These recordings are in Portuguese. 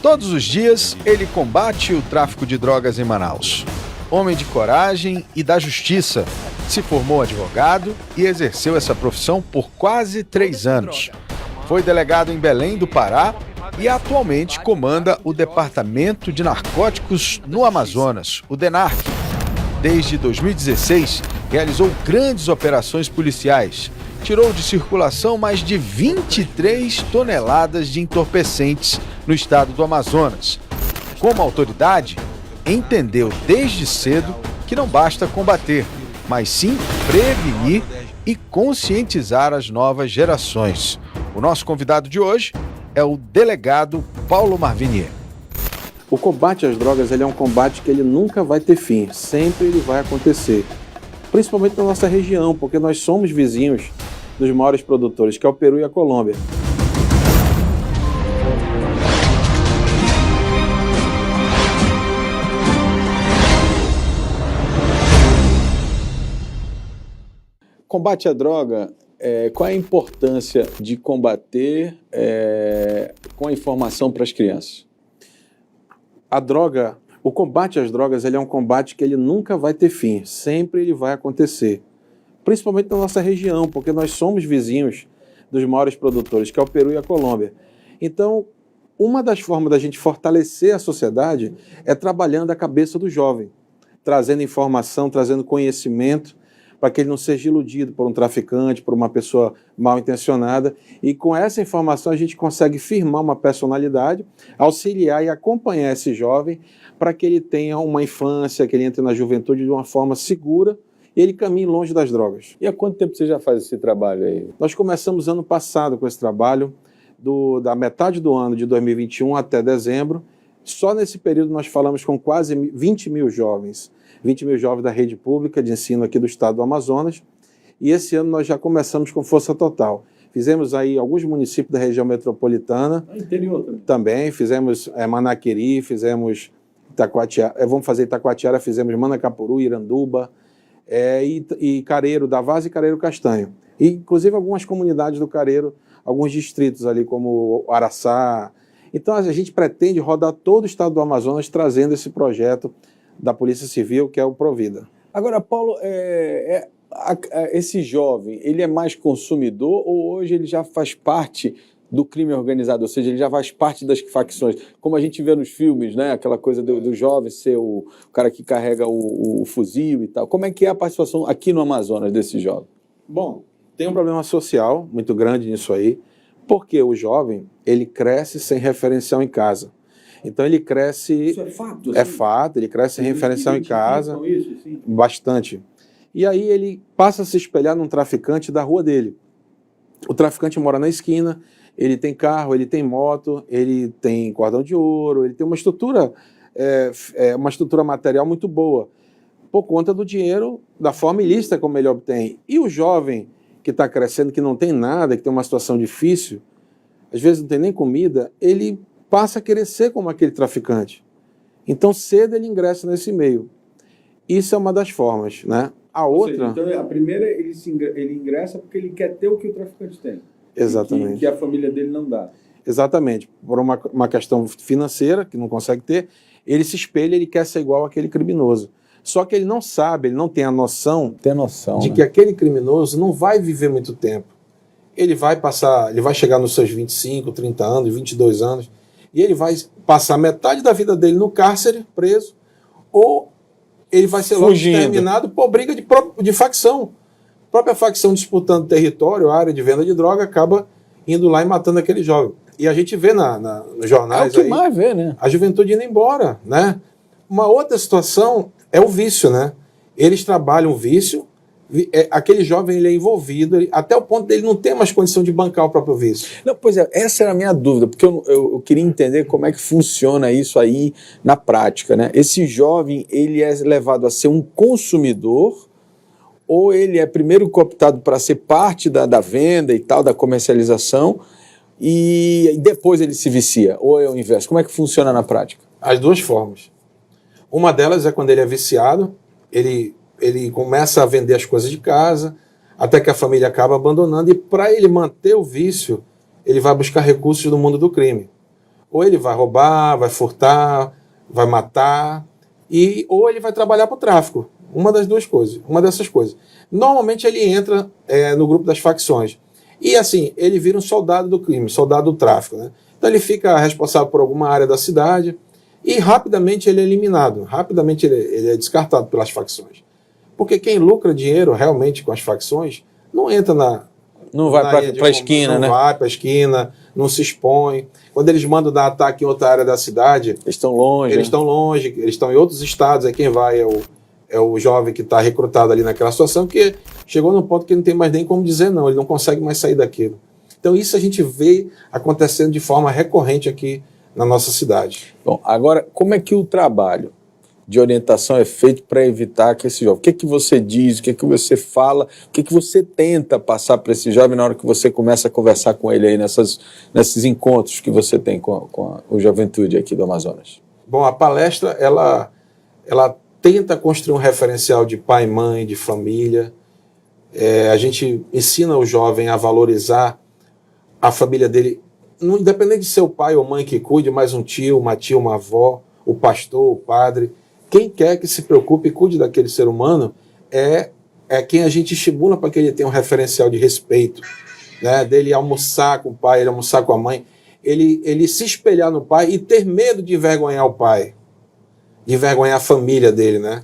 Todos os dias, ele combate o tráfico de drogas em Manaus. Homem de coragem e da justiça, se formou advogado e exerceu essa profissão por quase 3 anos. Foi delegado em Belém do Pará e atualmente comanda o Departamento de Narcóticos no Amazonas, o DENARC. Desde 2016, realizou grandes operações policiais. Tirou de circulação mais de 23 toneladas de entorpecentes no estado do Amazonas. Como autoridade, entendeu desde cedo que não basta combater, mas sim prevenir e conscientizar as novas gerações. O nosso convidado de hoje é o delegado Paulo Marvinier. O combate às drogas ele é um combate que ele nunca vai ter fim, sempre ele vai acontecer. Principalmente na nossa região, porque nós somos vizinhos dos maiores produtores, que é o Peru e a Colômbia. Combate à droga, qual é a importância de combater com a informação para as crianças? O combate às drogas ele é um combate que ele nunca vai ter fim, sempre ele vai acontecer. Principalmente na nossa região, porque nós somos vizinhos dos maiores produtores, que é o Peru e a Colômbia. Então, uma das formas da gente fortalecer a sociedade é trabalhando a cabeça do jovem, trazendo informação, trazendo conhecimento, para que ele não seja iludido por um traficante, por uma pessoa mal intencionada. E com essa informação a gente consegue firmar uma personalidade, auxiliar e acompanhar esse jovem para que ele tenha uma infância, que ele entre na juventude de uma forma segura e ele caminhe longe das drogas. E há quanto tempo você já faz esse trabalho aí? Nós começamos ano passado com esse trabalho, da metade do ano de 2021 até dezembro. Só nesse período nós falamos com quase 20 mil jovens. 20 mil jovens da rede pública de ensino aqui do estado do Amazonas. E esse ano nós já começamos com força total. Fizemos aí alguns municípios da região metropolitana. Interior também. Fizemos Manaqueri, fizemos Itacoatiara, vamos fazer Itacoatiara, fizemos Manacapuru, Iranduba, e Careiro da Vaz e Careiro Castanho. E, inclusive algumas comunidades do Careiro, alguns distritos ali como Araçá. Então a gente pretende rodar todo o estado do Amazonas trazendo esse projeto da Polícia Civil, que é o Provida. Agora, Paulo, esse jovem, ele é mais consumidor ou hoje ele já faz parte do crime organizado, ou seja, ele já faz parte das facções, como a gente vê nos filmes, né? Aquela coisa do jovem ser o cara que carrega o fuzil e tal. Como é que é a participação aqui no Amazonas desse jovem? Bom, tem um problema social muito grande nisso aí, porque o jovem, ele cresce sem referencial em casa. Então ele cresce... Isso é fato? Assim? É fato, ele cresce sem referencial em casa. Isso, assim? Bastante. E aí ele passa a se espelhar num traficante da rua dele. O traficante mora na esquina, ele tem carro, ele tem moto, ele tem cordão de ouro, ele tem uma estrutura material muito boa, por conta do dinheiro, da forma ilícita como ele obtém. E o jovem que está crescendo, que não tem nada, que tem uma situação difícil, às vezes não tem nem comida, ele passa a querer ser como aquele traficante. Então, cedo ele ingressa nesse meio. Isso é uma das formas, né? A outra... Seja, então, a primeira, ele ingressa porque ele quer ter o que o traficante tem. Exatamente. Que a família dele não dá. Exatamente. Por uma questão financeira, que não consegue ter, ele se espelha, ele quer ser igual àquele criminoso. Só que ele não sabe, ele não tem a noção, de que aquele criminoso não vai viver muito tempo. Ele vai chegar nos seus 25, 30 anos, 22 anos, e ele vai passar metade da vida dele no cárcere, preso, ou ele vai ser logo exterminado por briga de facção. A própria facção disputando território, a área de venda de droga, acaba indo lá e matando aquele jovem. E a gente vê nos jornais aí, mais vê, né? A juventude indo embora, né? Uma outra situação é o vício, né? Eles trabalham o vício, aquele jovem ele é envolvido, até o ponto dele não ter mais condição de bancar o próprio vício. Não, pois é, essa era a minha dúvida, porque eu queria entender como é que funciona isso aí na prática, né? Esse jovem, ele é levado a ser um consumidor, ou ele é primeiro cooptado para ser parte da venda e tal, da comercialização, e depois ele se vicia, ou é o inverso? Como é que funciona na prática? As duas formas. Uma delas é quando ele é viciado, ele começa a vender as coisas de casa, até que a família acaba abandonando, e para ele manter o vício, ele vai buscar recursos no mundo do crime. Ou ele vai roubar, vai furtar, vai matar, ou ele vai trabalhar para o tráfico. Uma das duas coisas, uma dessas coisas. Normalmente ele entra no grupo das facções. E assim, ele vira um soldado do crime, soldado do tráfico, né? Então ele fica responsável por alguma área da cidade e rapidamente ele é eliminado, rapidamente ele é descartado pelas facções. Porque quem lucra dinheiro realmente com as facções não entra não vai para a esquina, né? Não vai para a esquina, não se expõe. Quando eles mandam dar ataque em outra área da cidade, eles estão longe. Eles estão longe, eles estão em outros estados, aí quem vai é o jovem que está recrutado ali naquela situação, que chegou num ponto que não tem mais nem como dizer não, ele não consegue mais sair daquilo. Então isso a gente vê acontecendo de forma recorrente aqui na nossa cidade. Bom, agora, como é que o trabalho de orientação é feito para evitar que esse jovem... O que é que você diz, o que é que você fala, o que é que você tenta passar para esse jovem na hora que você começa a conversar com ele aí nesses encontros que você tem com a juventude aqui do Amazonas? Bom, a palestra, ela tenta construir um referencial de pai, mãe, de família. A gente ensina o jovem a valorizar a família dele, independente de ser o pai ou mãe que cuide, mas um tio, uma tia, uma avó, o pastor, o padre. Quem quer que se preocupe e cuide daquele ser humano é quem a gente estimula para que ele tenha um referencial de respeito, né? Dele almoçar com o pai, ele almoçar com a mãe, ele se espelhar no pai e ter medo de envergonhar o pai, de envergonhar a família dele, né?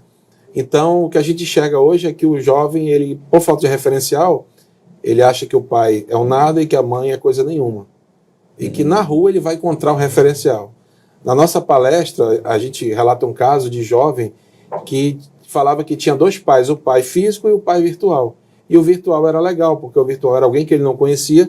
Então, o que a gente enxerga hoje é que o jovem, ele, por falta de referencial, ele acha que o pai é um nada e que a mãe é coisa nenhuma. E que na rua ele vai encontrar um referencial. Na nossa palestra, a gente relata um caso de jovem que falava que tinha dois pais, o pai físico e o pai virtual. E o virtual era legal, porque o virtual era alguém que ele não conhecia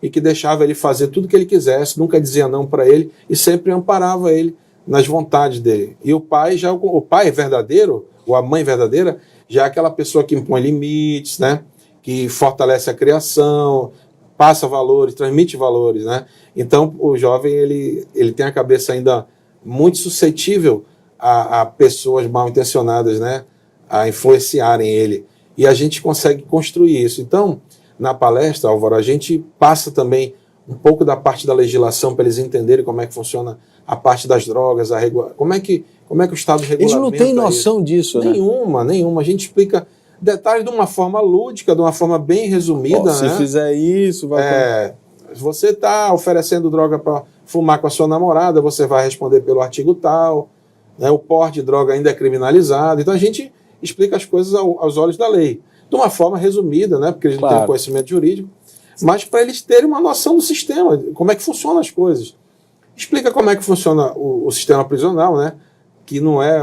e que deixava ele fazer tudo que ele quisesse, nunca dizia não para ele e sempre amparava ele nas vontades dele. E o pai o pai verdadeiro, ou a mãe verdadeira, já é aquela pessoa que impõe limites, né? Que fortalece a criação, passa valores, transmite valores, né? Então, o jovem, ele tem a cabeça ainda muito suscetível a pessoas mal intencionadas, né? A influenciarem ele. E a gente consegue construir isso. Então, na palestra, Álvaro, a gente passa também um pouco da parte da legislação para eles entenderem como é que funciona a parte das drogas, como é que o Estado regulamenta. Eles não têm noção disso, né? Nenhuma. A gente explica detalhes de uma forma lúdica, de uma forma bem resumida. Se fizer isso, vai... Se você está oferecendo droga para fumar com a sua namorada, você vai responder pelo artigo tal, né? O porte de droga ainda é criminalizado. Então a gente explica as coisas aos olhos da lei. De uma forma resumida, né? Porque eles não têm conhecimento jurídico, mas para eles terem uma noção do sistema, como é que funcionam as coisas. Explica como é que funciona o sistema prisional, né? Que não é...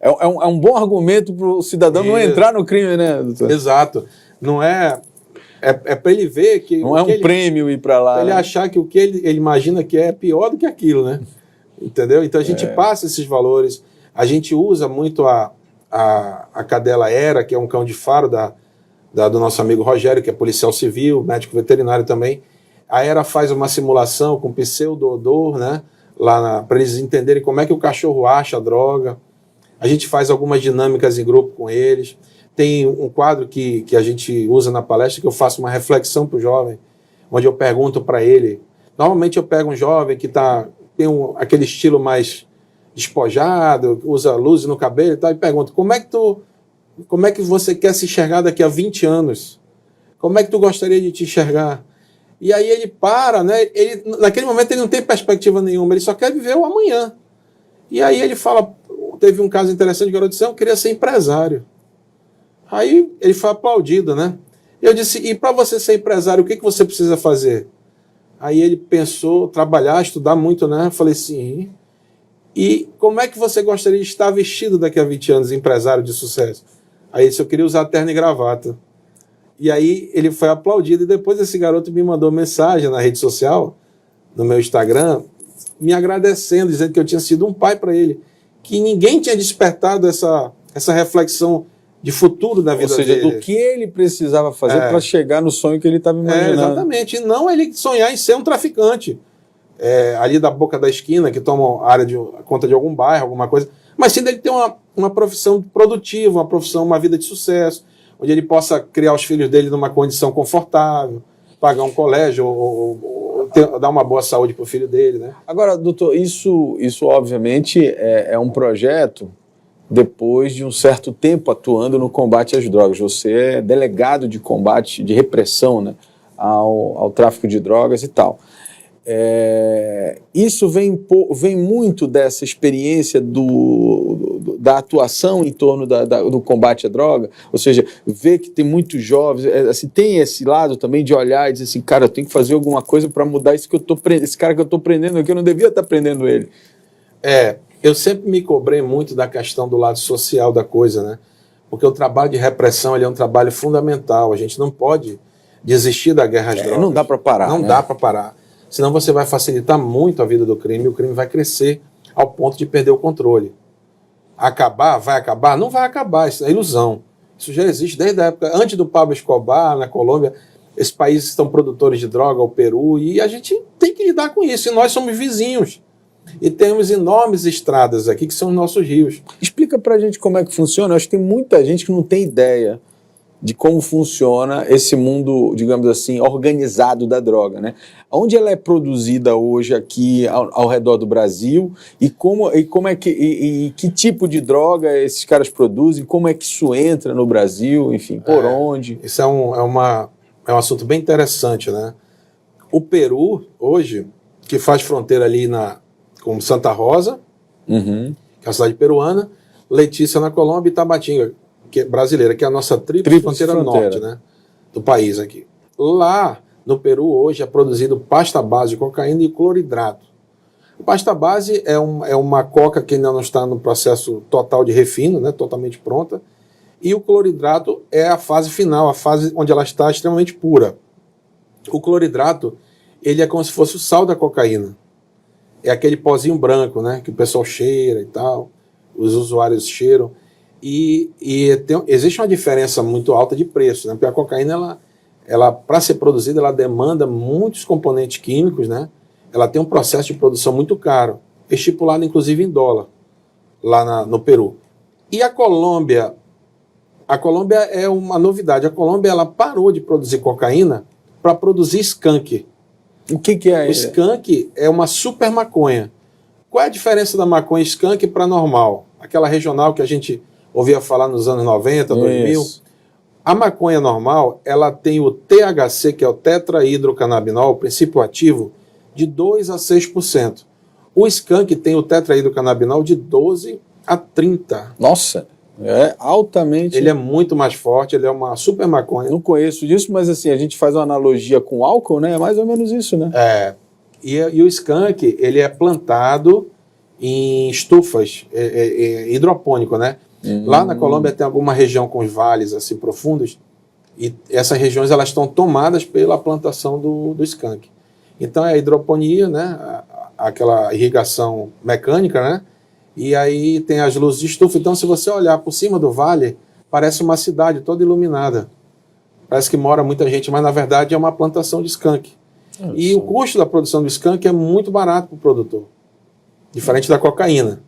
É um bom argumento para o cidadão não entrar no crime, né, doutor? Exato. Não é... É para ele ver que... Não é um prêmio ir para lá. Para ele achar que o que ele imagina que é pior do que aquilo, né? Entendeu? Então a gente passa esses valores. A gente usa muito a cadela Hera, que é um cão de faro do nosso amigo Rogério, que é policial civil, médico veterinário também. A Hera faz uma simulação com pseudo-odor, né? Para eles entenderem como é que o cachorro acha a droga. A gente faz algumas dinâmicas em grupo com eles. Tem um quadro que a gente usa na palestra que eu faço uma reflexão para o jovem, onde eu pergunto para ele. Normalmente eu pego um jovem que tem aquele estilo mais despojado, usa luz no cabelo e tal, e pergunto, como é que você quer se enxergar daqui a 20 anos? Como é que tu gostaria de te enxergar? E aí ele para, né? Naquele momento ele não tem perspectiva nenhuma, ele só quer viver o amanhã. E aí ele fala, teve um caso interessante, o garoto disse, eu queria ser empresário. Aí ele foi aplaudido, né? Eu disse, e para você ser empresário, o que você precisa fazer? Aí ele pensou, trabalhar, estudar muito, né? Eu falei, sim. E como é que você gostaria de estar vestido daqui a 20 anos, empresário de sucesso? Aí ele disse, eu queria usar terno e gravata. E aí ele foi aplaudido, e depois esse garoto me mandou mensagem na rede social, no meu Instagram, me agradecendo, dizendo que eu tinha sido um pai para ele, que ninguém tinha despertado essa reflexão de futuro da vida dele. Ou seja, do que ele precisava fazer para chegar no sonho que ele estava imaginando. Exatamente, e não ele sonhar em ser um traficante, ali da boca da esquina, que toma conta de algum bairro, alguma coisa, mas sim dele ter uma profissão produtiva, uma vida de sucesso, onde ele possa criar os filhos dele numa condição confortável, pagar um colégio ou dar uma boa saúde para o filho dele, né? Agora, doutor, isso obviamente é um projeto depois de um certo tempo atuando no combate às drogas. Você é delegado de combate, de repressão, né, ao tráfico de drogas e tal. Isso vem muito dessa experiência da atuação em torno do combate à droga, ou seja, ver que tem muitos jovens, assim, tem esse lado também de olhar e dizer assim, cara, eu tenho que fazer alguma coisa para mudar isso que esse cara que eu estou prendendo aqui, eu não devia estar prendendo ele. Eu sempre me cobrei muito da questão do lado social da coisa, né? Porque o trabalho de repressão ele é um trabalho fundamental, a gente não pode desistir da guerra às drogas. Não dá para parar. Não dá para parar. Senão você vai facilitar muito a vida do crime e o crime vai crescer ao ponto de perder o controle. Acabar? Vai acabar? Não vai acabar, isso é ilusão. Isso já existe desde a época, antes do Pablo Escobar, na Colômbia, esses países estão produtores de droga, o Peru, e a gente tem que lidar com isso, e nós somos vizinhos. E temos enormes estradas aqui, que são os nossos rios. Explica pra gente como é que funciona, eu acho que tem muita gente que não tem ideia de como funciona esse mundo, digamos assim, organizado da droga, né? Onde ela é produzida hoje aqui ao redor do Brasil e que tipo de droga esses caras produzem, como é que isso entra no Brasil, enfim, por onde? Isso é um assunto bem interessante, né? O Peru, hoje, que faz fronteira ali com Santa Rosa, que é a cidade peruana, Letícia na Colômbia e Tabatinga, que é brasileira, que é a nossa tríplice fronteira norte, né, do país aqui. Lá no Peru hoje é produzido pasta base de cocaína e cloridrato. A pasta base é uma coca que ainda não está no processo total de refino, né, totalmente pronta, e o cloridrato é a fase final, a fase onde ela está extremamente pura. O cloridrato, ele é como se fosse o sal da cocaína. É aquele pozinho branco, né, que o pessoal cheira e tal, os usuários cheiram. Existe uma diferença muito alta de preço, né? Porque a cocaína, ela para ser produzida, ela demanda muitos componentes químicos, né? Ela tem um processo de produção muito caro, estipulado inclusive em dólar, lá no Peru. E a Colômbia é uma novidade. A Colômbia ela parou de produzir cocaína para produzir skunk. O que é? O skunk é uma super maconha. Qual é a diferença da maconha skunk para normal? Aquela regional que a gente ouvia falar nos anos 90, 2000. Isso. A maconha normal, ela tem o THC, que é o tetrahidrocannabinol, o princípio ativo, de 2 a 6%. O skunk tem o tetrahidrocannabinol de 12 a 30%. Nossa, é altamente... Ele é muito mais forte, ele é uma super maconha. Não conheço disso, mas assim, a gente faz uma analogia com álcool, né? É mais ou menos isso, né? E o skunk, ele é plantado em estufas, hidropônico, né? Lá na Colômbia tem alguma região com os vales assim profundos e essas regiões elas estão tomadas pela plantação do skunk. Então é a hidroponia, né? Aquela irrigação mecânica, né? E aí tem as luzes de estufa. Então se você olhar por cima do vale, parece uma cidade toda iluminada. Parece que mora muita gente, mas na verdade é uma plantação de skunk. E o custo da produção do skunk é muito barato para o produtor, diferente da cocaína.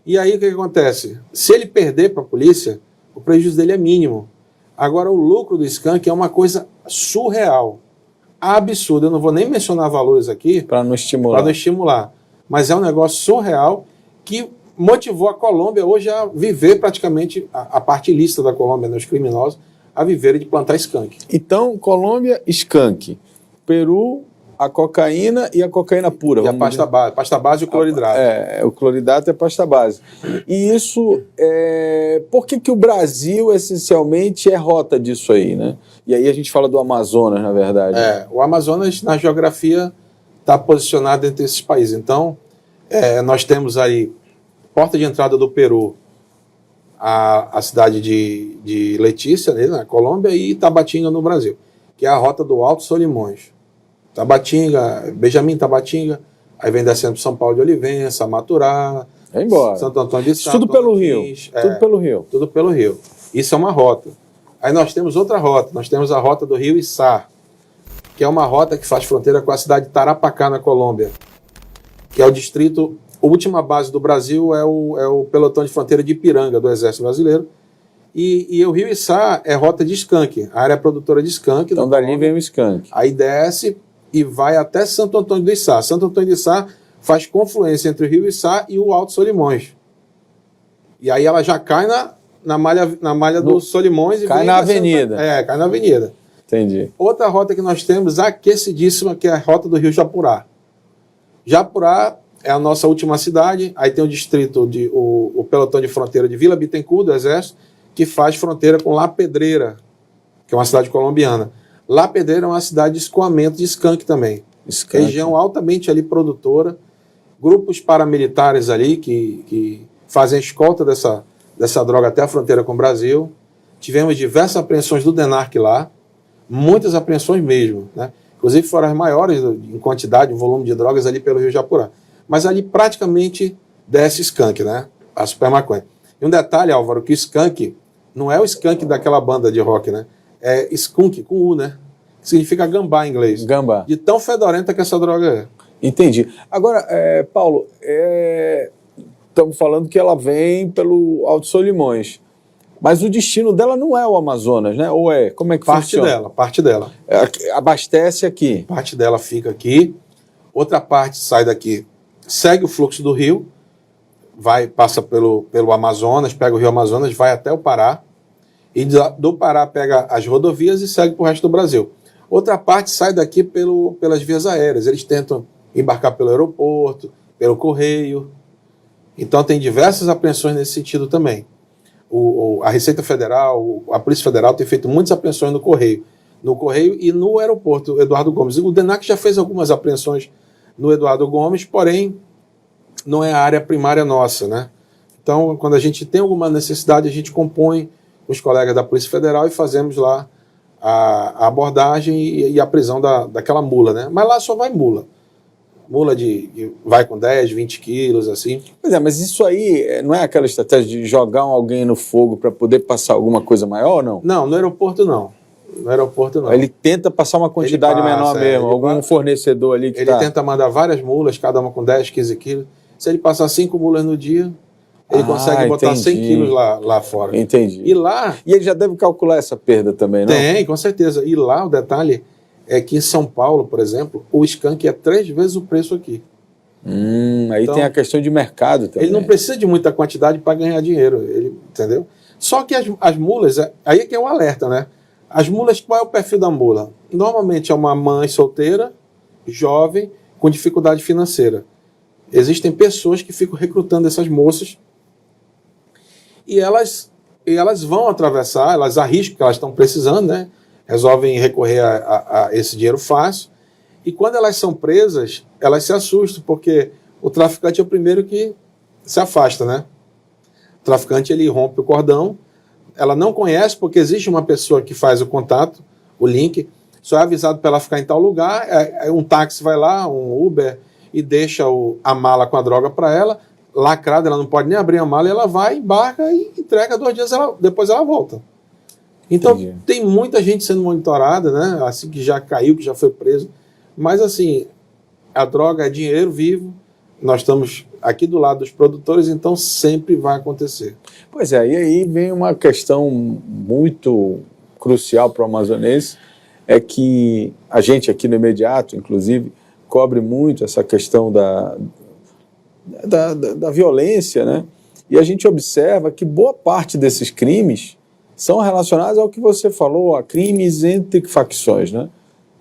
E aí o que acontece? Se ele perder para a polícia, o prejuízo dele é mínimo. Agora o lucro do skunk é uma coisa surreal, absurda. Eu não vou nem mencionar valores aqui para não estimular. Mas é um negócio surreal que motivou a Colômbia hoje a viver praticamente a parte ilícita da Colômbia, né, os criminosos, a viverem de plantar skunk. Então, Colômbia, skunk. Peru, a cocaína e a cocaína pura. E a pasta base e o cloridrato. O cloridrato é pasta base. E isso, por que o Brasil, essencialmente, é rota disso aí, né? E aí a gente fala do Amazonas, na verdade. O Amazonas, na geografia, está posicionado entre esses países. Então, nós temos aí, porta de entrada do Peru, a cidade de Letícia, né, na Colômbia, e Tabatinga, no Brasil, que é a rota do Alto Solimões. Tabatinga, Benjamin Tabatinga, aí vem descendo São Paulo de Olivença, Maturá, Santo Antônio de Sá. Tudo pelo Rio. Tudo pelo Rio. Tudo pelo Rio. Isso é uma rota. Aí nós temos outra rota, nós temos a rota do Rio Içá, que é uma rota que faz fronteira com a cidade de Tarapacá, na Colômbia, que é o distrito, a última base do Brasil é o pelotão de fronteira de Ipiranga, do Exército Brasileiro. E o Rio Içá é rota de skunk, a área produtora de skunk. Então dali vem o skunk. Aí desce e vai até Santo Antônio do Içá. Santo Antônio do Içá faz confluência entre o Rio Içá e o Alto Solimões. E aí ela já cai na malha do Solimões. E cai na avenida. Cai na avenida. Entendi. Outra rota que nós temos aquecidíssima, que é a rota do Rio Japurá. Japurá é a nossa última cidade, aí tem o distrito, o pelotão de fronteira de Vila Bittencourt, do Exército, que faz fronteira com La Pedreira, que é uma cidade colombiana. La Pedreira é uma cidade de escoamento de skunk também. Skunk. Região altamente ali produtora, grupos paramilitares ali que fazem a escolta dessa droga até a fronteira com o Brasil. Tivemos diversas apreensões do DENARC lá, muitas apreensões mesmo, né? Inclusive foram as maiores em quantidade, em volume de drogas ali pelo Rio Japurá. Mas ali praticamente desce skunk, né? A super maconha. E um detalhe, Álvaro, que o skunk não é o skunk daquela banda de rock, né? É skunk com U, né? Que significa gambá em inglês. Gambá. De tão fedorenta que essa droga é. Entendi. Agora, Paulo, estamos falando que ela vem pelo Alto Solimões, mas o destino dela não é o Amazonas, né? Ou é? Como é que funciona? Parte dela. Abastece aqui. Parte dela fica aqui, outra parte sai daqui, segue o fluxo do rio, passa pelo Amazonas, pega o rio Amazonas, vai até o Pará, e do Pará pega as rodovias e segue para o resto do Brasil. Outra parte sai daqui pelas vias aéreas, eles tentam embarcar pelo aeroporto, pelo correio. Então tem diversas apreensões nesse sentido também. A Receita Federal, a Polícia Federal tem feito muitas apreensões no correio e no aeroporto Eduardo Gomes. O DENARC já fez algumas apreensões no Eduardo Gomes, porém não é a área primária nossa, né? Então, quando a gente tem alguma necessidade, a gente compõe os colegas da Polícia Federal e fazemos lá a abordagem e a prisão daquela mula, né? Mas lá só vai mula. Mula vai com 10, 20 quilos, assim. Pois é, mas isso aí não é aquela estratégia de jogar alguém no fogo para poder passar alguma coisa maior ou não? Não, no aeroporto não. No aeroporto não. Ele tenta passar uma quantidade menor mesmo, algum fornecedor ali que ele tenta mandar várias mulas, cada uma com 10, 15 quilos. Se ele passar 5 mulas no dia, ele consegue botar 100 quilos lá fora. Entendi. E ele já deve calcular essa perda também, não? Tem, com certeza. E lá o detalhe é que em São Paulo, por exemplo, o skunk é 3 vezes o preço aqui. Aí então, tem a questão de mercado também. Ele não precisa de muita quantidade para ganhar dinheiro, entendeu? Só que as mulas, aí é que é o alerta, né? As mulas, qual é o perfil da mula? Normalmente é uma mãe solteira, jovem, com dificuldade financeira. Existem pessoas que ficam recrutando essas moças e elas vão atravessar, elas arriscam, que elas estão precisando, né? Resolvem recorrer a esse dinheiro fácil. E quando elas são presas, elas se assustam, porque o traficante é o primeiro que se afasta, né? O traficante, ele rompe o cordão, ela não conhece, porque existe uma pessoa que faz o contato, o link, só é avisado para ela ficar em tal lugar, um táxi vai lá, um Uber, e deixa a mala com a droga para ela, lacrada, ela não pode nem abrir a mala, e ela vai, embarca e entrega 2 dias, depois ela volta. Então, tem muita gente sendo monitorada, né? Assim, que já caiu, que já foi preso. Mas, assim, a droga é dinheiro vivo, nós estamos aqui do lado dos produtores, então sempre vai acontecer. Pois é, e aí vem uma questão muito crucial para o amazonense, é que a gente aqui no Imediato, inclusive, cobre muito essa questão da violência, né? E a gente observa que boa parte desses crimes são relacionados ao que você falou, a crimes entre facções, né?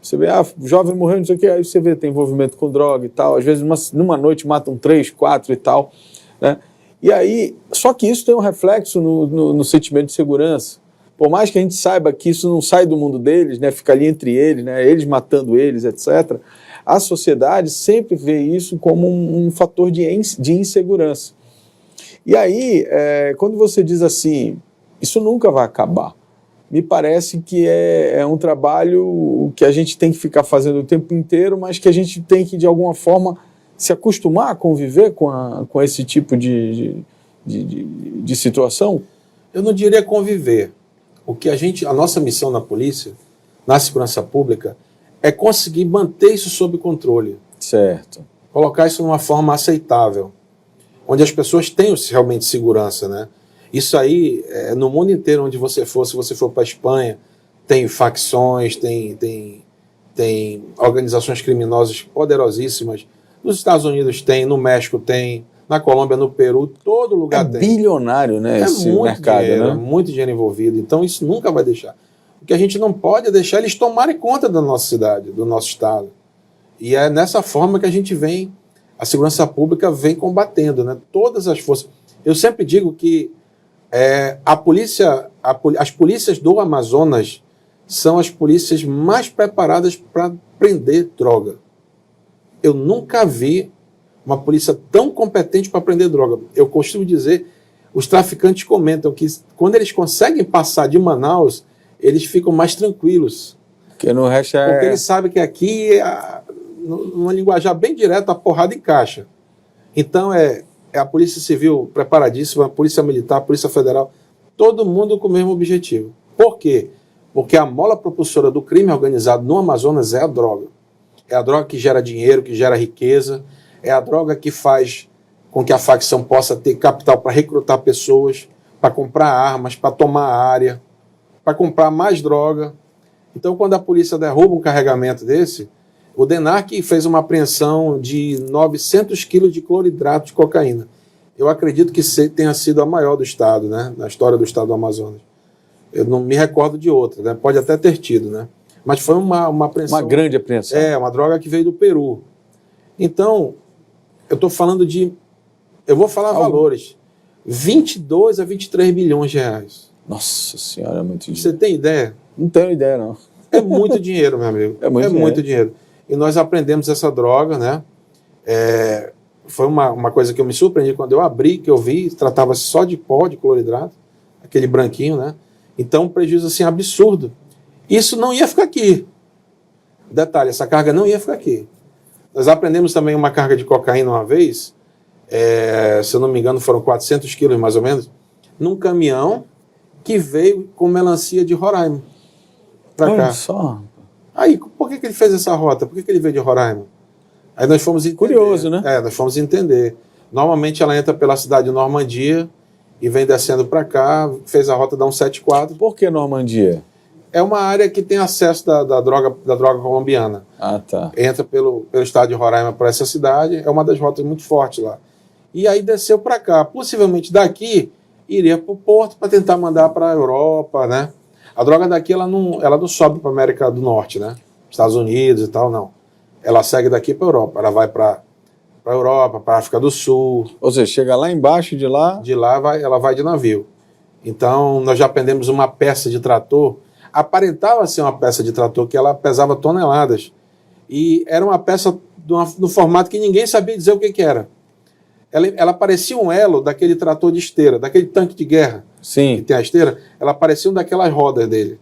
Você vê, o jovem morreu, não sei o que, aí você vê, tem envolvimento com droga e tal, às vezes numa noite matam 3, 4 e tal, né? E aí, só que isso tem um reflexo no sentimento de segurança. Por mais que a gente saiba que isso não sai do mundo deles, né? Fica ali entre eles, né? Eles matando eles, etc., a sociedade sempre vê isso como um fator de insegurança. E aí, quando você diz assim, isso nunca vai acabar, me parece que é um trabalho que a gente tem que ficar fazendo o tempo inteiro, mas que a gente tem que, de alguma forma, se acostumar a conviver com esse tipo de situação? Eu não diria conviver. A nossa missão na polícia, na segurança pública, é conseguir manter isso sob controle. Certo. Colocar isso numa forma aceitável, onde as pessoas tenham realmente segurança, né? Isso aí, no mundo inteiro onde você for, se você for para a Espanha, tem facções, tem tem organizações criminosas poderosíssimas. Nos Estados Unidos tem, no México tem, na Colômbia, no Peru, todo lugar tem. Bilionário, né, esse muito mercado, dinheiro, né? é muito dinheiro envolvido. Então isso nunca vai deixar. O que a gente não pode é deixar eles tomarem conta da nossa cidade, do nosso estado. E é nessa forma que a gente vem, a segurança pública vem combatendo, né? Todas as forças. Eu sempre digo que as polícias do Amazonas são as polícias mais preparadas para prender droga. Eu nunca vi uma polícia tão competente para prender droga. Eu costumo dizer, os traficantes comentam que quando eles conseguem passar de Manaus, eles ficam mais tranquilos. Porque no resto Porque eles sabem que aqui, numa linguajar bem direta, a porrada encaixa. Então é a Polícia Civil preparadíssima, a Polícia Militar, a Polícia Federal, todo mundo com o mesmo objetivo. Por quê? Porque a mola propulsora do crime organizado no Amazonas é a droga. É a droga que gera dinheiro, que gera riqueza, é a droga que faz com que a facção possa ter capital para recrutar pessoas, para comprar armas, para tomar área, para comprar mais droga. Então, quando a polícia derruba um carregamento desse, o DENARC fez uma apreensão de 900 quilos de cloridrato de cocaína. Eu acredito que tenha sido a maior do estado, né, na história do estado do Amazonas. Eu não me recordo de outra, né, pode até ter tido, né, mas foi uma apreensão. Uma grande apreensão. Uma droga que veio do Peru. Então, eu estou falando eu vou falar valores, 22 a 23 bilhões de reais. Nossa Senhora, é muito dinheiro. Você tem ideia? Não tenho ideia, não. É muito dinheiro, meu amigo. É muito dinheiro. E nós aprendemos essa droga, né? Foi uma coisa que eu me surpreendi quando eu abri, que eu vi, tratava-se só de pó, de cloridrato, aquele branquinho, né? Então, um prejuízo assim absurdo. Isso não ia ficar aqui. Detalhe, essa carga não ia ficar aqui. Nós aprendemos também uma carga de cocaína uma vez, se eu não me engano foram 400 quilos mais ou menos, num caminhão que veio com melancia de Roraima. Olha só. Aí, por que ele fez essa rota? Por que ele veio de Roraima? Aí nós fomos entender. Curioso, né? Nós fomos entender. Normalmente ela entra pela cidade de Normandia e vem descendo para cá, fez a rota da 174. Por que Normandia? É uma área que tem acesso da droga colombiana. Ah, tá. Entra pelo estado de Roraima por essa cidade, é uma das rotas muito fortes lá. E aí desceu para cá. Possivelmente daqui iria para o porto para tentar mandar para a Europa, né? A droga daqui ela não sobe para a América do Norte, né? Estados Unidos e tal, não. Ela segue daqui para a Europa. Ela vai para a Europa, para a África do Sul. Ou seja, chega lá embaixo de lá... De lá ela vai de navio. Então, nós já aprendemos uma peça de trator. Aparentava ser uma peça de trator que ela pesava toneladas. E era uma peça no formato que ninguém sabia dizer o que era. Ela parecia um elo daquele trator de esteira, daquele tanque de guerra. Sim. Que tem a esteira. Ela parecia um daquelas rodas dele.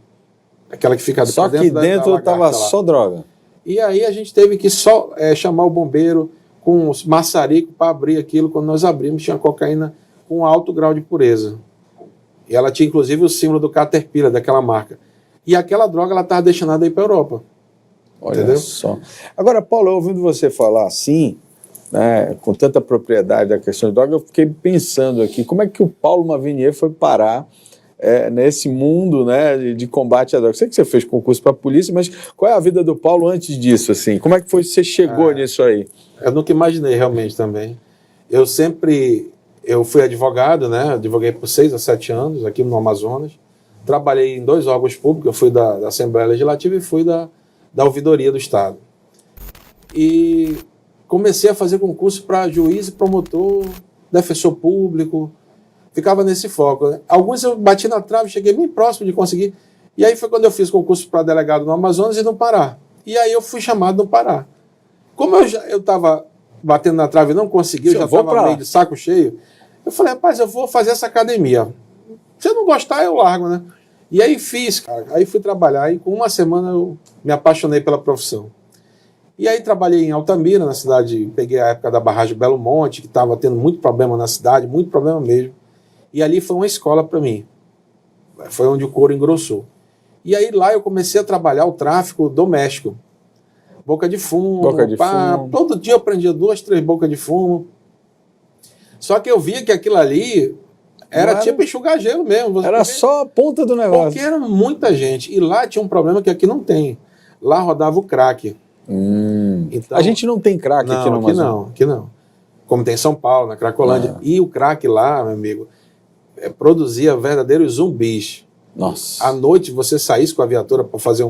Aquela que fica só que dentro estava só droga. E aí a gente teve que só chamar o bombeiro com os maçarico para abrir aquilo. Quando nós abrimos, tinha cocaína com alto grau de pureza. E ela tinha inclusive o símbolo do Caterpillar, daquela marca. E aquela droga ela estava destinada aí para a Europa. Olha entendeu? Só. Agora, Paulo, ouvindo você falar assim, né, com tanta propriedade da questão de droga, eu fiquei pensando aqui, como é que o Paulo Mavinier foi parar nesse mundo, né, de combate à droga? Sei que você fez concurso para a polícia, mas qual é a vida do Paulo antes disso? Assim? Como é que foi que você chegou nisso aí? Eu nunca imaginei realmente também. Eu fui advogado, né, advoguei por 6 a 7 anos aqui no Amazonas. Trabalhei em 2 órgãos públicos, eu fui da Assembleia Legislativa e fui da Ouvidoria do Estado. E comecei a fazer concurso para juiz e promotor, defensor público, ficava nesse foco, né? Alguns eu bati na trave, cheguei bem próximo de conseguir, e aí foi quando eu fiz concurso para delegado no Amazonas e no Pará. E aí eu fui chamado no Pará. Como eu estava batendo na trave e não consegui, eu já estava meio de saco cheio, eu falei, rapaz, eu vou fazer essa academia. Se eu não gostar, eu largo, né? E aí fiz, cara. Aí fui trabalhar e com uma semana eu me apaixonei pela profissão. E aí trabalhei em Altamira, na cidade, peguei a época da barragem Belo Monte, que estava tendo muito problema na cidade, muito problema mesmo. E ali foi uma escola para mim. Foi onde o couro engrossou. E aí lá eu comecei a trabalhar o tráfico doméstico. Boca de fumo, fumo. Todo dia eu aprendia 2, 3 bocas de fumo. Só que eu via que aquilo ali era tipo enxugar gelo mesmo. Era só a ponta do negócio. Porque era muita gente. E lá tinha um problema que aqui não tem. Lá rodava o crack. Então, a gente não tem crack aqui no Amazonas. Aqui não. Como tem em São Paulo, na Cracolândia. E o crack lá, meu amigo, produzia verdadeiros zumbis. Nossa. À noite, você saísse com a viatura para fazer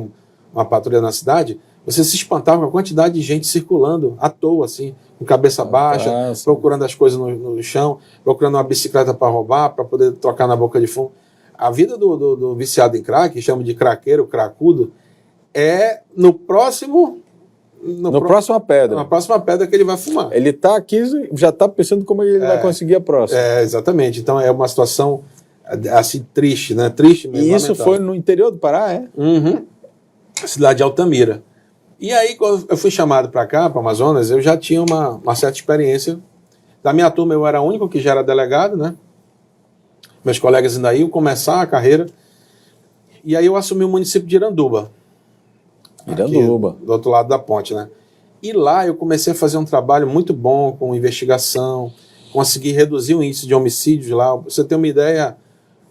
uma patrulha na cidade, você se espantava com a quantidade de gente circulando à toa, assim, com cabeça baixa, procurando as coisas no chão, procurando uma bicicleta para roubar, para poder trocar na boca de fumo. A vida do viciado em crack, que chama de craqueiro, cracudo, é no próxima pedra. Na próxima pedra que ele vai fumar. Ele está aqui, já está pensando como ele vai conseguir a próxima. Exatamente. Então é uma situação assim triste, né? Triste mesmo. E isso foi no interior do Pará, é? Uhum. Cidade de Altamira. E aí, quando eu fui chamado para cá, para Amazonas, eu já tinha uma certa experiência. Da minha turma, eu era o único que já era delegado, né? Meus colegas ainda iam começar a carreira. E aí eu assumi o município de Iranduba. Iranduba. Aqui, do outro lado da ponte, né? E lá eu comecei a fazer um trabalho muito bom com investigação, consegui reduzir o índice de homicídios lá. Pra você ter uma ideia,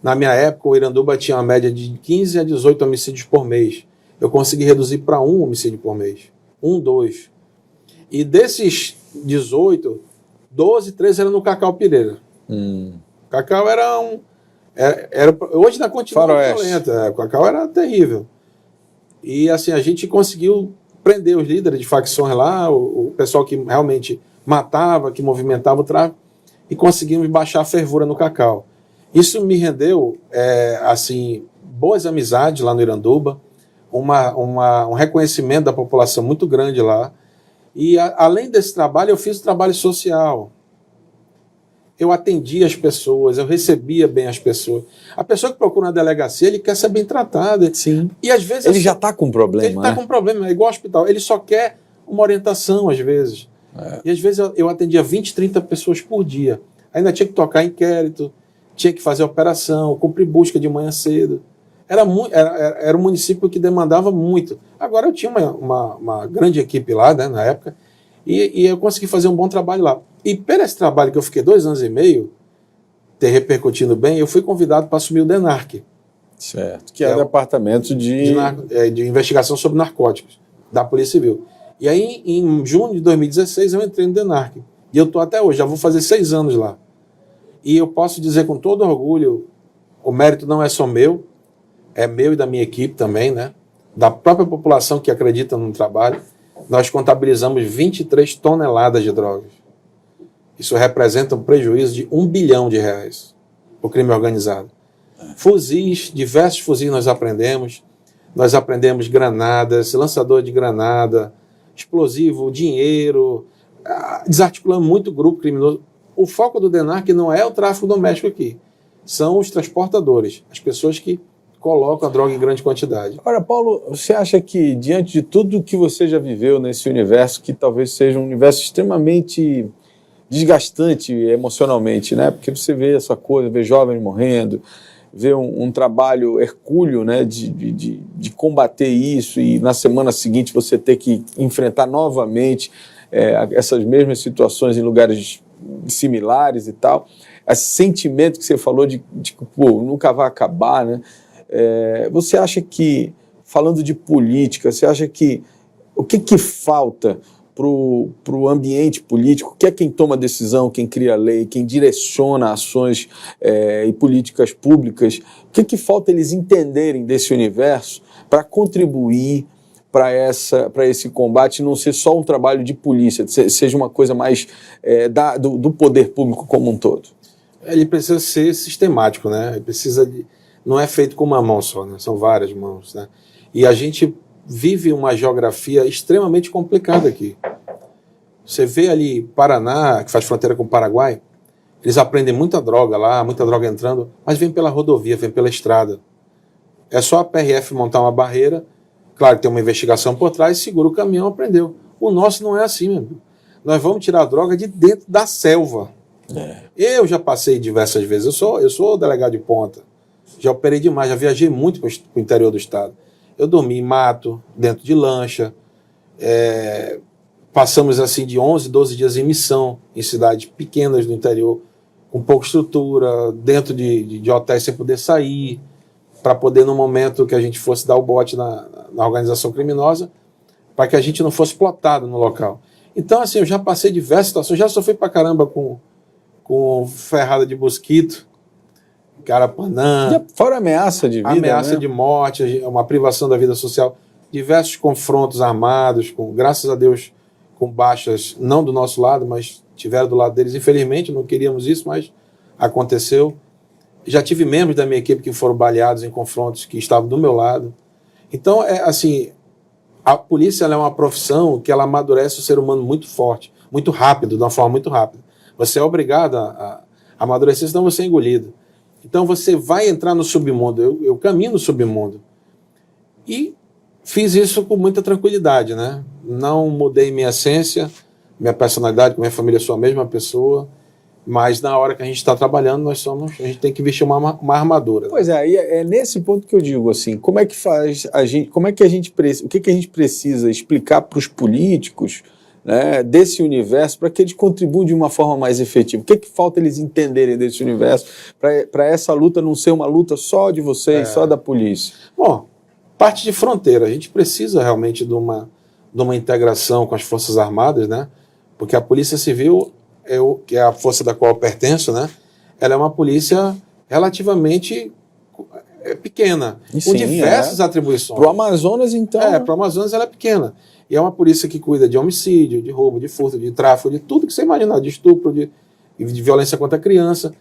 na minha época, o Iranduba tinha uma média de 15 a 18 homicídios por mês. Eu consegui reduzir para 1 homicídio por mês. 2. E desses 18, 12, 13 eram no Cacau Pireira. Cacau era hoje ainda continua violenta. Cacau era terrível. E assim, a gente conseguiu prender os líderes de facções lá, o pessoal que realmente matava, que movimentava o tráfico, e conseguimos baixar a fervura no Cacau. Isso me rendeu, assim, boas amizades lá no Iranduba, um reconhecimento da população muito grande lá. E além desse trabalho, eu fiz o trabalho social. Eu atendia as pessoas, eu recebia bem as pessoas. A pessoa que procura na delegacia, ele quer ser bem tratado. Sim. E às vezes... Ele já está com problema, Ele está com problema, é igual ao hospital. Ele só quer uma orientação, às vezes. E às vezes eu atendia 20, 30 pessoas por dia. Ainda tinha que tocar inquérito, tinha que fazer operação, cumprir busca de manhã cedo. Era um município que demandava muito. Agora eu tinha uma grande equipe lá, né, na época, e eu consegui fazer um bom trabalho lá. E por esse trabalho que eu fiquei 2 anos e meio, ter repercutindo bem, eu fui convidado para assumir o DENARC. Certo, que é o departamento de investigação sobre narcóticos, da Polícia Civil. E aí, em junho de 2016, eu entrei no DENARC. E eu estou até hoje, já vou fazer 6 anos lá. E eu posso dizer com todo orgulho, o mérito não é só meu, é meu e da minha equipe também, né? Da própria população que acredita no trabalho. Nós contabilizamos 23 toneladas de drogas. Isso representa um prejuízo de R$1 bilhão para o crime organizado. Fuzis, diversos fuzis nós aprendemos. Nós aprendemos granadas, lançador de granada, explosivo, dinheiro. Desarticulamos muito grupo criminoso. O foco do DENARC não é o tráfico doméstico aqui. São os transportadores, as pessoas que colocam a droga em grande quantidade. Agora, Paulo, você acha que, diante de tudo que você já viveu nesse universo, que talvez seja um universo extremamente desgastante emocionalmente, né? Porque você vê essa coisa, vê jovens morrendo, vê um trabalho hercúleo, né, de combater isso, e na semana seguinte você ter que enfrentar novamente essas mesmas situações em lugares similares e tal. Esse sentimento que você falou de pô, nunca vai acabar, né? Você acha que, falando de política, você acha que o que falta para o ambiente político, que é quem toma decisão, quem cria lei, quem direciona ações e políticas públicas, o que falta eles entenderem desse universo para contribuir para esse combate, não ser só um trabalho de polícia, seja uma coisa mais do poder público como um todo? Ele precisa ser sistemático, né? Ele precisa não é feito com uma mão só, né? São várias mãos, né? E a gente vive uma geografia extremamente complicada aqui. Você vê ali Paraná, que faz fronteira com o Paraguai, eles aprendem muita droga lá, muita droga entrando, mas vem pela rodovia, vem pela estrada. É só a PRF montar uma barreira, claro que tem uma investigação por trás, segura o caminhão, aprendeu. O nosso não é assim, meu amigo. Nós vamos tirar a droga de dentro da selva. Eu já passei diversas vezes, eu sou delegado de ponta, já operei demais, já viajei muito para o interior do estado. Eu dormi em mato, dentro de lancha, passamos assim de 11, 12 dias em missão, em cidades pequenas do interior, com pouca estrutura, dentro de hotéis sem poder sair. para poder, no momento que a gente fosse dar o bote na organização criminosa, para que a gente não fosse plotado no local. Então, assim, eu já passei diversas situações, já sofri pra caramba com ferrada de mosquito, carapanã, fora ameaça de vida, ameaça né? de morte, uma privação da vida social, diversos confrontos armados, graças a Deus, com baixas, não do nosso lado, mas tiveram do lado deles. Infelizmente, não queríamos isso, mas aconteceu. Já tive membros da minha equipe que foram baleados em confrontos que estavam do meu lado. Então, assim, a polícia ela é uma profissão que ela amadurece o ser humano muito forte, muito rápido, de uma forma muito rápida. Você é obrigado a amadurecer, senão você é engolido. Então você vai entrar no submundo. Eu caminho no submundo. E fiz isso com muita tranquilidade, né? Não mudei minha essência, minha personalidade, com minha família, sou a mesma pessoa. Mas na hora que a gente está trabalhando, a gente tem que vestir uma armadura. Né? Pois é, é nesse ponto que eu digo assim, como é que faz a gente, o que a gente precisa explicar para os políticos, né, desse universo, para que eles contribuam de uma forma mais efetiva? O que falta eles entenderem desse universo para essa luta não ser uma luta só de vocês, só da polícia? Bom, parte de fronteira, a gente precisa realmente de uma integração com as Forças Armadas, né? Porque a Polícia Civil, que é a força da qual eu pertenço, né? Ela é uma polícia relativamente pequena, com diversas atribuições. Para o Amazonas, então... para o Amazonas ela é pequena. E é uma polícia que cuida de homicídio, de roubo, de furto, de tráfico, de tudo que você imaginar, de estupro, de violência contra a criança.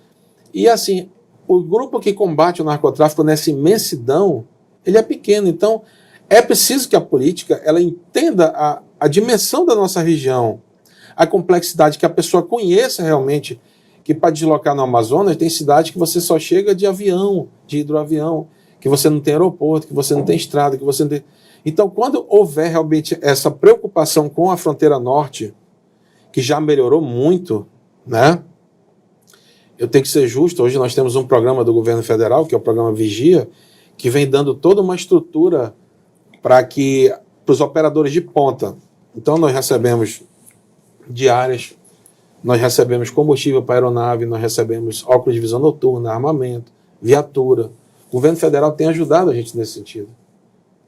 E assim, o grupo que combate o narcotráfico nessa imensidão, ele é pequeno. Então, é preciso que a política ela entenda a dimensão da nossa região, a complexidade, que a pessoa conheça realmente, que para deslocar no Amazonas tem cidade que você só chega de avião, de hidroavião, que você não tem aeroporto, que você não tem estrada, que você não tem... Então, quando houver realmente essa preocupação com a fronteira norte, que já melhorou muito, né? Eu tenho que ser justo, hoje nós temos um programa do governo federal, que é o programa Vigia, que vem dando toda uma estrutura para os operadores de ponta. Então, nós recebemos diárias, nós recebemos combustível para aeronave, nós recebemos óculos de visão noturna, armamento, viatura. O governo federal tem ajudado a gente nesse sentido.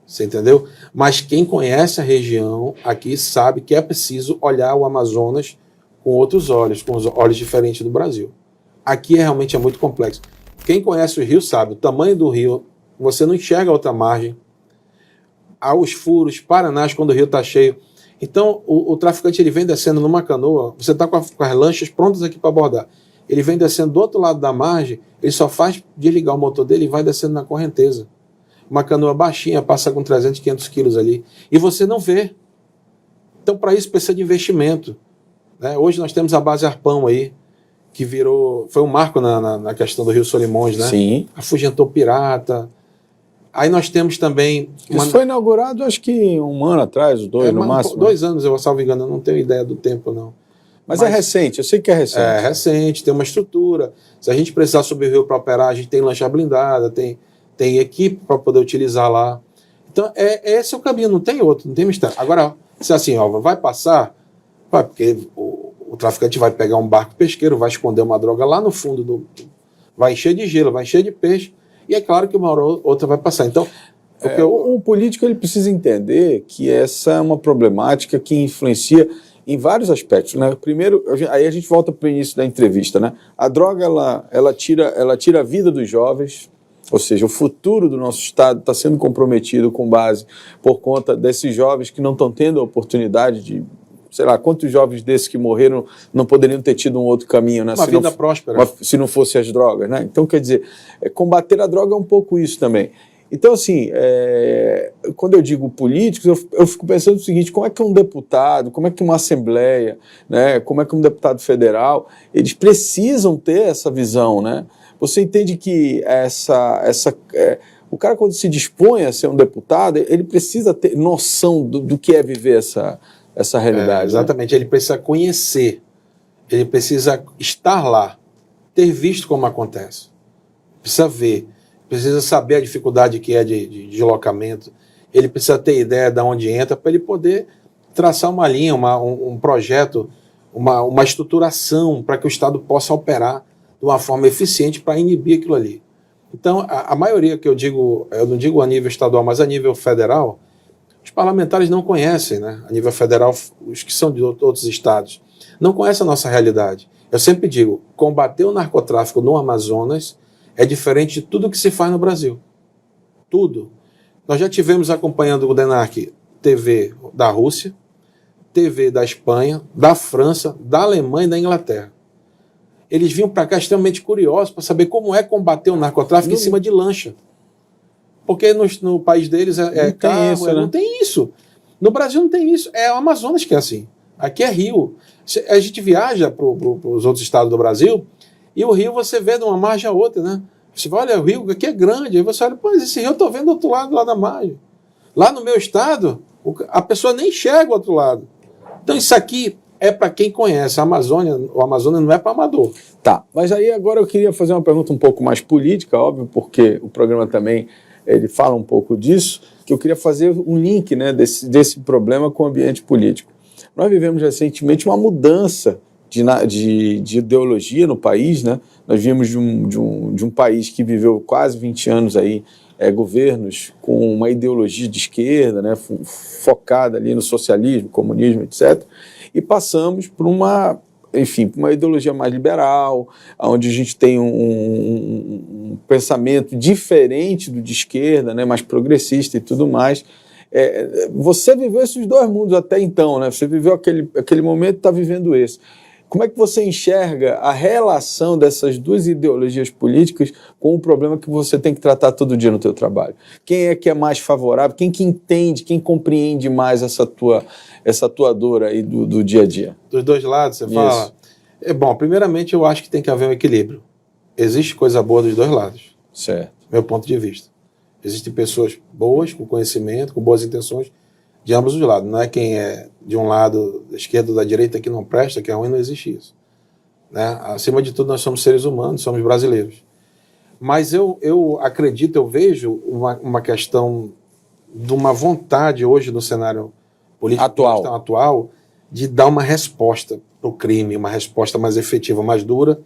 Você entendeu? Mas quem conhece a região aqui sabe que é preciso olhar o Amazonas com outros olhos, com os olhos diferentes do Brasil. Aqui realmente é muito complexo. Quem conhece o rio sabe, o tamanho do rio, você não enxerga a outra margem. Há os furos, Paranás, quando o rio está cheio. Então, o traficante ele vem descendo numa canoa, você está com as lanchas prontas aqui para abordar. Ele vem descendo do outro lado da margem, ele só faz desligar o motor dele e vai descendo na correnteza. Uma canoa baixinha, passa com 300, 500 quilos ali. E você não vê. Então, para isso, precisa de investimento. Né? Hoje nós temos a base Arpão aí, que foi um marco na questão do Rio Solimões, né? Sim. Afugentou pirata. Aí nós temos também... Isso foi inaugurado, acho que um ano atrás, dois no máximo. 2 anos, eu salvo engano, eu não tenho ideia do tempo, não. Mas é recente, eu sei que é recente. É recente, tem uma estrutura. Se a gente precisar subir o rio para operar, a gente tem lancha blindada, tem equipe para poder utilizar lá. Então, esse é o caminho, não tem outro, não tem mistério. Agora, se assim, vai passar, porque o traficante vai pegar um barco pesqueiro, vai esconder uma droga lá no fundo, vai encher de gelo, vai encher de peixe, e é claro que uma hora ou outra vai passar. Então, o político ele precisa entender que essa é uma problemática que influencia em vários aspectos, né? Primeiro, aí a gente volta para o início da entrevista, né? A droga ela tira a vida dos jovens, ou seja, o futuro do nosso estado está sendo comprometido com base por conta desses jovens que não estão tendo a oportunidade de, sei lá, quantos jovens desses que morreram não poderiam ter tido um outro caminho, né? Uma vida próspera. Se não fosse as drogas, né? Então, quer dizer, combater a droga é um pouco isso também. Então, assim, quando eu digo políticos, eu fico pensando o seguinte: como é que um deputado, como é que uma assembleia, né, como é que um deputado federal, eles precisam ter essa visão, né? Você entende que o cara, quando se dispõe a ser um deputado, ele precisa ter noção do que é viver essa realidade. Exatamente, né? Ele precisa conhecer, ele precisa estar lá, ter visto como acontece, precisa ver. Precisa saber a dificuldade que é de deslocamento, ele precisa ter ideia de onde entra para ele poder traçar uma linha, um projeto, uma estruturação para que o Estado possa operar de uma forma eficiente para inibir aquilo ali. Então, a maioria que eu digo, eu não digo a nível estadual, mas a nível federal, os parlamentares não conhecem, né? A nível federal, os que são de outros estados, não conhecem a nossa realidade. Eu sempre digo, combater o narcotráfico no Amazonas é diferente de tudo que se faz no Brasil. Tudo. Nós já tivemos acompanhando o DENARC TV da Rússia, TV da Espanha, da França, da Alemanha e da Inglaterra. Eles vinham para cá extremamente curiosos para saber como é combater o narcotráfico em cima de lancha. Porque no país deles é carro, isso, né? Não tem isso. No Brasil não tem isso. É o Amazonas que é assim. Aqui é rio. A gente viaja para os outros estados do Brasil e o rio você vê de uma margem a outra, né? Você vai, olha, o rio aqui é grande. Aí você olha, pô, esse rio eu estou vendo do outro lado, lá da margem. Lá no meu estado, a pessoa nem enxerga o outro lado. Então isso aqui é para quem conhece. A Amazônia, o Amazonas não é para amador. Tá, mas aí agora eu queria fazer uma pergunta um pouco mais política, óbvio, porque o programa também ele fala um pouco disso, que eu queria fazer um link, né, desse problema com o ambiente político. Nós vivemos recentemente uma mudança de ideologia no país, né? Nós vimos de um país que viveu quase 20 anos aí, governos com uma ideologia de esquerda, né, focada ali no socialismo, comunismo, etc., e passamos por uma ideologia mais liberal, onde a gente tem um pensamento diferente do de esquerda, né, mais progressista e tudo mais. Você viveu esses dois mundos até então, né? Você viveu aquele momento e está vivendo esse. Como é que você enxerga a relação dessas duas ideologias políticas com o problema que você tem que tratar todo dia no teu trabalho? Quem é que é mais favorável? Quem que entende, quem compreende mais essa tua dor aí do dia a dia? Dos dois lados, você fala? Bom, primeiramente eu acho que tem que haver um equilíbrio. Existe coisa boa dos dois lados. Certo. Meu ponto de vista. Existem pessoas boas, com conhecimento, com boas intenções, de ambos os lados. Não é quem é de um lado, da esquerda ou da direita, que não presta, que é ruim, não existe isso. Né? Acima de tudo, nós somos seres humanos, somos brasileiros. Mas eu acredito, eu vejo uma questão de uma vontade hoje no cenário político atual de dar uma resposta para o crime, uma resposta mais efetiva, mais dura,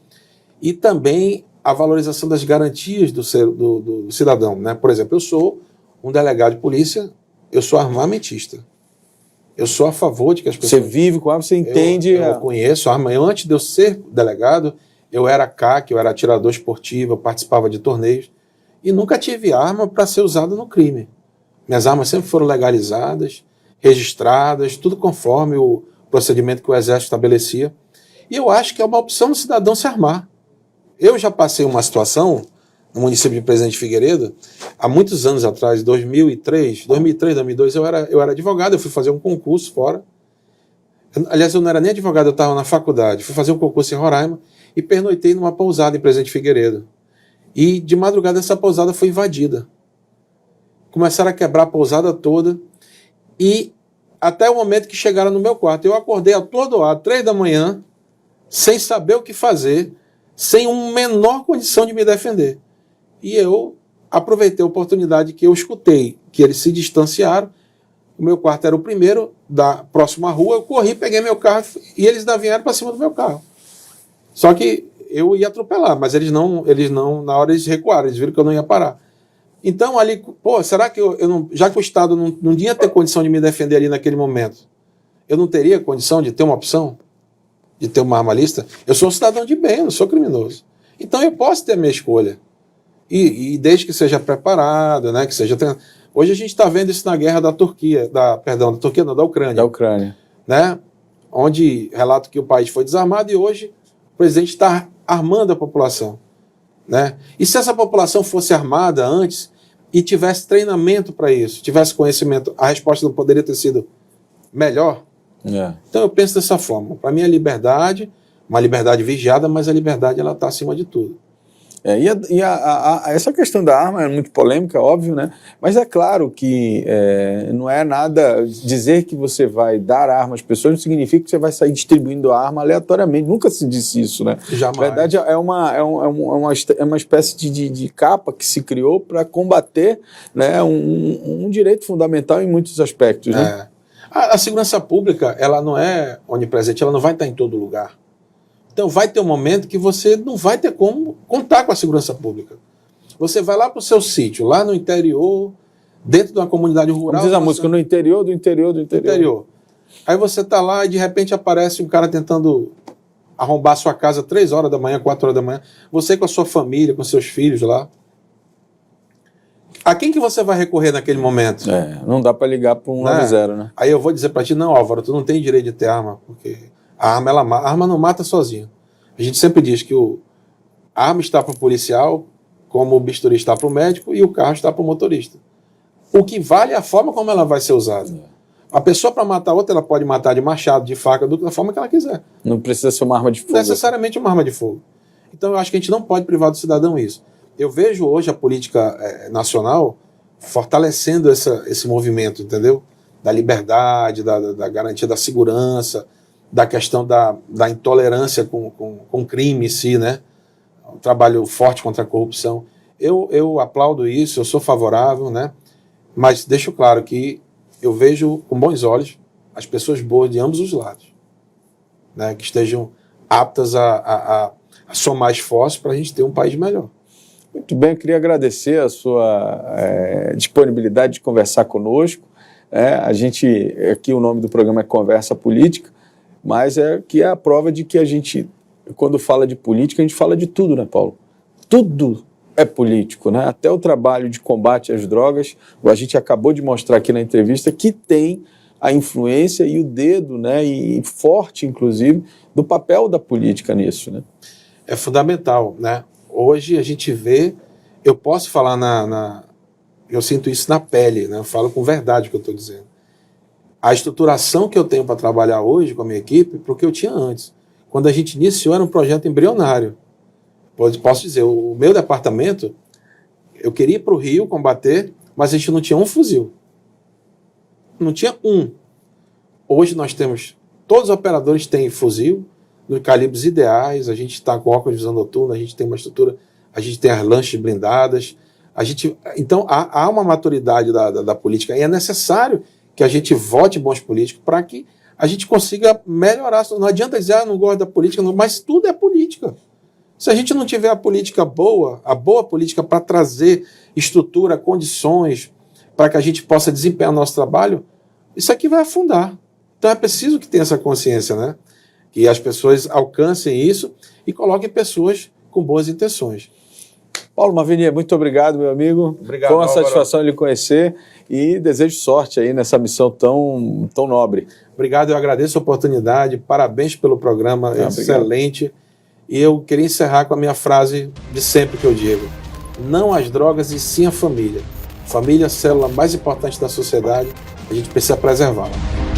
e também a valorização das garantias do cidadão. Né? Por exemplo, eu sou um delegado de polícia, eu sou armamentista. Eu sou a favor de que as pessoas... Você vive com a arma, você entende... Eu conheço a arma. Antes de eu ser delegado, eu era CAC, eu era atirador esportivo, eu participava de torneios, e nunca tive arma para ser usada no crime. Minhas armas sempre foram legalizadas, registradas, tudo conforme o procedimento que o Exército estabelecia. E eu acho que é uma opção do cidadão se armar. Eu já passei uma situação no município de Presidente Figueiredo, há muitos anos atrás, 2003, 2002, eu era advogado, eu fui fazer um concurso fora. Aliás, eu não era nem advogado, eu estava na faculdade. Fui fazer um concurso em Roraima e pernoitei numa pousada em Presidente Figueiredo. E de madrugada essa pousada foi invadida. Começaram a quebrar a pousada toda e até o momento que chegaram no meu quarto. Eu acordei atordoado, 3 da manhã, sem saber o que fazer, sem uma menor condição de me defender. E eu aproveitei a oportunidade que eu escutei, que eles se distanciaram. O meu quarto era o primeiro, da próxima rua, eu corri, peguei meu carro e eles ainda vieram para cima do meu carro. Só que eu ia atropelar, mas eles não, na hora eles recuaram, eles viram que eu não ia parar. Então ali, será que eu não, já que o Estado não ia ter condição de me defender ali naquele momento, eu não teria condição de ter uma opção? De ter uma arma lista? Eu sou um cidadão de bem, eu não sou criminoso. Então eu posso ter a minha escolha. E desde que seja preparado, né, que seja treinado. Hoje a gente está vendo isso na guerra da Ucrânia. Da Ucrânia. Né, onde relato que o país foi desarmado e hoje o presidente está armando a população. Né? E se essa população fosse armada antes e tivesse treinamento para isso, tivesse conhecimento, a resposta não poderia ter sido melhor? Então eu penso dessa forma. Para mim a liberdade, uma liberdade vigiada, mas a liberdade ela está acima de tudo. Essa questão da arma é muito polêmica, óbvio, né? Mas é claro que não é nada... Dizer que você vai dar arma às pessoas não significa que você vai sair distribuindo a arma aleatoriamente. Nunca se disse isso, né? Jamais. Na verdade, é uma espécie de capa que se criou para combater, né, um direito fundamental em muitos aspectos, né? A segurança pública, ela não é onipresente, ela não vai estar em todo lugar. Então vai ter um momento que você não vai ter como contar com a segurança pública. Você vai lá para o seu sítio, lá no interior, dentro de uma comunidade rural. Como diz a música, no interior do interior do interior. Aí você está lá e de repente aparece um cara tentando arrombar a sua casa 3 horas da manhã, 4 horas da manhã. Você com a sua família, com seus filhos lá. A quem que você vai recorrer naquele momento? Não dá para ligar para um 190, né? Aí eu vou dizer para ti, não, Álvaro, tu não tem direito de ter arma, porque a arma não mata sozinha. A gente sempre diz que a arma está para o policial, como o bisturi está para o médico e o carro está para o motorista. O que vale é a forma como ela vai ser usada. A pessoa, para matar outra, ela pode matar de machado, de faca, da forma que ela quiser. Não precisa ser uma arma de fogo. Necessariamente uma arma de fogo. Então eu acho que a gente não pode privar do cidadão isso. Eu vejo hoje a política nacional fortalecendo esse movimento, entendeu? Da liberdade, da garantia da segurança, da questão da intolerância com crime em si, né? Um trabalho forte contra a corrupção. Eu aplaudo isso, eu sou favorável, né? Mas deixo claro que eu vejo com bons olhos as pessoas boas de ambos os lados, né? Que estejam aptas a somar esforços para a gente ter um país melhor. Muito bem, eu queria agradecer a sua disponibilidade de conversar conosco. Aqui o nome do programa é Conversa Política, mas é a prova de que a gente, quando fala de política, a gente fala de tudo, né, Paulo? Tudo é político, né? Até o trabalho de combate às drogas, a gente acabou de mostrar aqui na entrevista que tem a influência e o dedo, né, e forte, inclusive, do papel da política nisso, né? É fundamental, né? Hoje a gente vê, eu posso falar eu sinto isso na pele, né? Eu falo com verdade o que eu estou dizendo. A estruturação que eu tenho para trabalhar hoje com a minha equipe, para o que eu tinha antes. Quando a gente iniciou, era um projeto embrionário. Posso dizer, o meu departamento, eu queria ir para o Rio combater, mas a gente não tinha um fuzil. Não tinha um. Hoje nós temos, todos os operadores têm fuzil, nos calibres ideais, a gente está com óculos de visão noturna, a gente tem uma estrutura, a gente tem as lanchas blindadas, então há uma maturidade da política, e é necessário que a gente vote bons políticos para que a gente consiga melhorar. Não adianta dizer, não gosto da política, não, mas tudo é política. Se a gente não tiver a política boa, a boa política para trazer estrutura, condições, para que a gente possa desempenhar o nosso trabalho, isso aqui vai afundar. Então é preciso que tenha essa consciência, né? Que as pessoas alcancem isso e coloquem pessoas com boas intenções. Paulo Mavenier, muito obrigado, meu amigo. Obrigado, foi uma Álvaro. satisfação lhe conhecer e desejo sorte aí nessa missão tão nobre. Obrigado, eu agradeço a oportunidade, parabéns pelo programa, excelente. Obrigado. E eu queria encerrar com a minha frase de sempre que eu digo: não às drogas e sim à família. Família, a célula mais importante da sociedade, a gente precisa preservá-la.